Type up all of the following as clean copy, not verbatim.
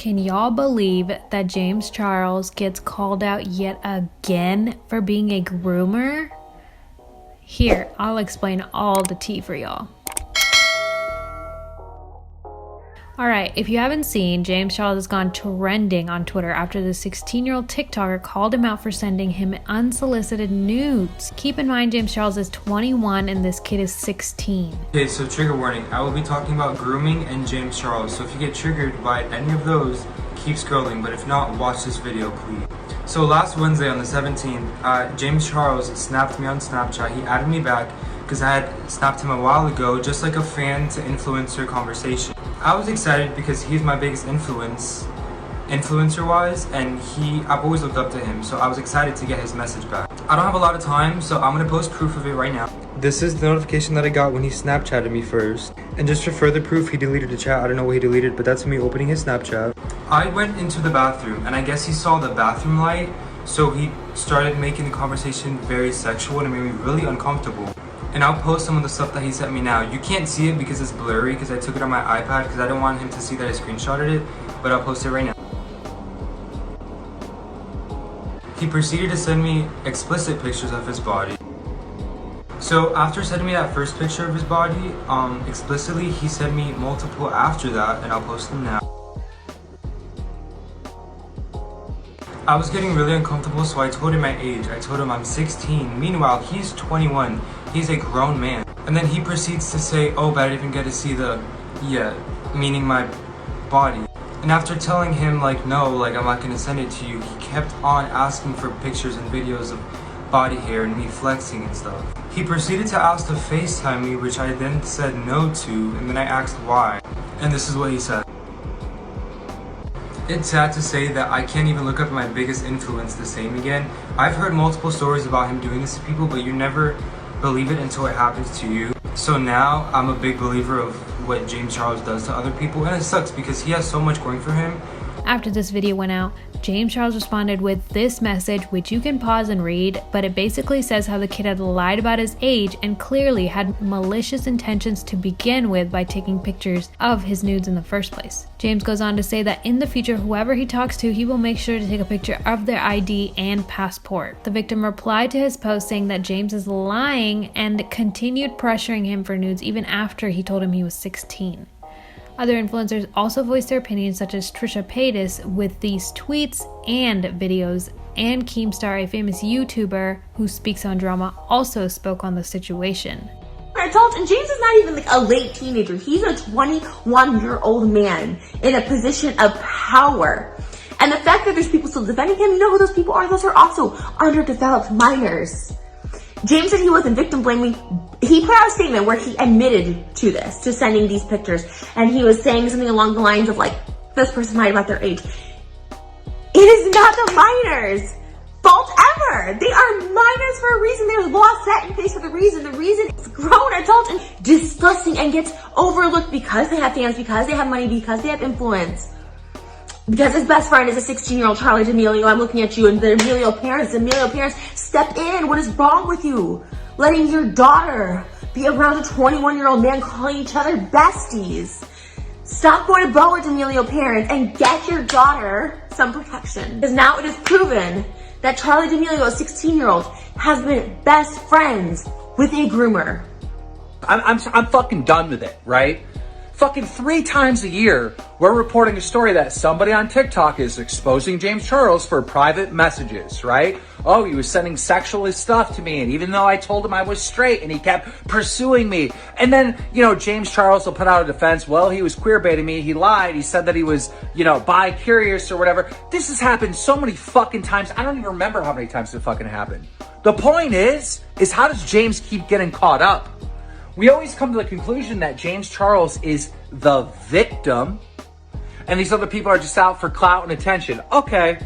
Can y'all believe that James Charles gets called out yet again for being a groomer? Here, I'll explain all the tea for y'all. Alright, if you haven't seen, James Charles has gone trending on Twitter after the 16-year-old TikToker called him out for sending him unsolicited nudes. Keep in mind, James Charles is 21 and this kid is 16. Okay, so trigger warning. I will be talking about grooming and James Charles. So if you get triggered by any of those, keep scrolling. But if not, watch this video, please. So last Wednesday on the 17th, James Charles snapped me on Snapchat. He added me back because I had snapped him a while ago, just like a fan to influencer conversation. I was excited because he's my biggest influencer-wise, and I've always looked up to him, so I was excited to get his message back. I don't have a lot of time, so I'm gonna post proof of it right now. This is the notification that I got when he Snapchatted me first. And just for further proof, he deleted the chat. I don't know what he deleted, but that's me opening his Snapchat. I went into the bathroom, and I guess he saw the bathroom light, so he started making the conversation very sexual, and it made me really uncomfortable. And I'll post some of the stuff that he sent me now. You can't see it because it's blurry because I took it on my iPad because I don't want him to see that I screenshotted it, but I'll post it right now. He proceeded to send me explicit pictures of his body. So after sending me that first picture of his body explicitly, he sent me multiple after that, and I'll post them now. I was getting really uncomfortable, so I told him my age. I told him I'm 16. Meanwhile, he's 21. He's a grown man. And then he proceeds to say, oh, but I didn't even get to see meaning my body. And after telling him, like, no, like, I'm not gonna send it to you, he kept on asking for pictures and videos of body hair and me flexing and stuff. He proceeded to ask to FaceTime me, which I then said no to, and then I asked why. And this is what he said. It's sad to say that I can't even look up my biggest influence the same again. I've heard multiple stories about him doing this to people, but you never believe it until it happens to you. So now I'm a big believer of what James Charles does to other people, and it sucks because he has so much going for him. After this video went out, James Charles responded with this message, which you can pause and read, but it basically says how the kid had lied about his age and clearly had malicious intentions to begin with by taking pictures of his nudes in the first place. James goes on to say that in the future, whoever he talks to, he will make sure to take a picture of their ID and passport. The victim replied to his post saying that James is lying and continued pressuring him for nudes even after he told him he was 16. Other influencers also voiced their opinions, such as Trisha Paytas with these tweets and videos, and Keemstar, a famous YouTuber who speaks on drama, also spoke on the situation. Adult, and James is not even like a late teenager. He's a 21-year-old man in a position of power. And the fact that there's people still defending him, you know who those people are? Those are also underdeveloped minors. James said he wasn't victim blaming. He put out a statement where he admitted to this, to sending these pictures. And he was saying something along the lines of like, this person lied about their age. It is not the minors' fault ever. They are minors for a reason. There's laws set in place for the reason. The reason is grown adult and disgusting and gets overlooked because they have fans, because they have money, because they have influence. Because his best friend is a 16-year-old Charlie D'Amelio. I'm looking at you, and the D'Amelio parents step in. What is wrong with you? Letting your daughter be around a 21-year-old man calling each other besties. Stop going to Bo with D'Amelio parents and get your daughter some protection. Because now it is proven that Charlie D'Amelio, a 16-year-old, has been best friends with a groomer. I'm fucking done with it, right? Fucking 3 times a year, we're reporting a story that somebody on TikTok is exposing James Charles for private messages, right? Oh, he was sending sexual stuff to me, and even though I told him I was straight, and he kept pursuing me. And then, you know, James Charles will put out a defense, well, he was queer baiting me, he lied, he said that he was, you know, bi-curious or whatever. This has happened so many fucking times, I don't even remember how many times it fucking happened. The point is how does James keep getting caught up? We always come to the conclusion that James Charles is the victim and these other people are just out for clout and attention. Okay,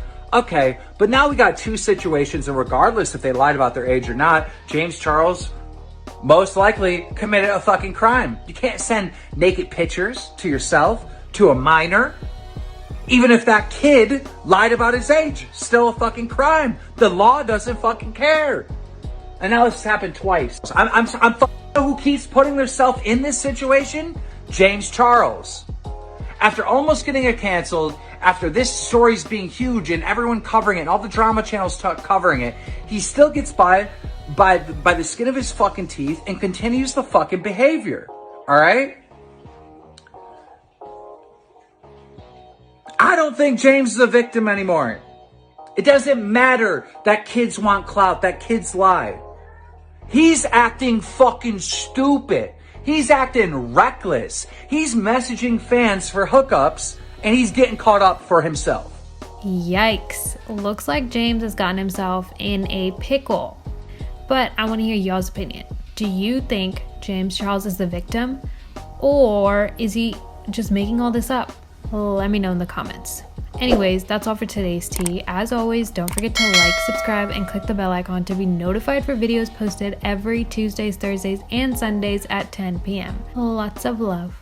but now we got 2 situations, and regardless if they lied about their age or not, James Charles most likely committed a fucking crime. You can't send naked pictures to yourself, to a minor. Even if that kid lied about his age, still a fucking crime. The law doesn't fucking care. And now this happened twice. I'm who keeps putting themselves in this situation? James Charles. After almost getting it canceled after this story's being huge and everyone covering it and all the drama channels covering it, he still gets by the skin of his fucking teeth and continues the fucking behavior. All right? I don't think James is a victim anymore. It doesn't matter that kids want clout, that kids lie. He's acting fucking stupid. He's acting reckless. He's messaging fans for hookups and he's getting caught up for himself. Yikes. Looks like James has gotten himself in a pickle. But I want to hear y'all's opinion. Do you think James Charles is the victim? Or is he just making all this up? Let me know in the comments. Anyways, that's all for today's tea. As always, don't forget to like, subscribe, and click the bell icon to be notified for videos posted every Tuesdays, Thursdays, and Sundays at 10 p.m. Lots of love.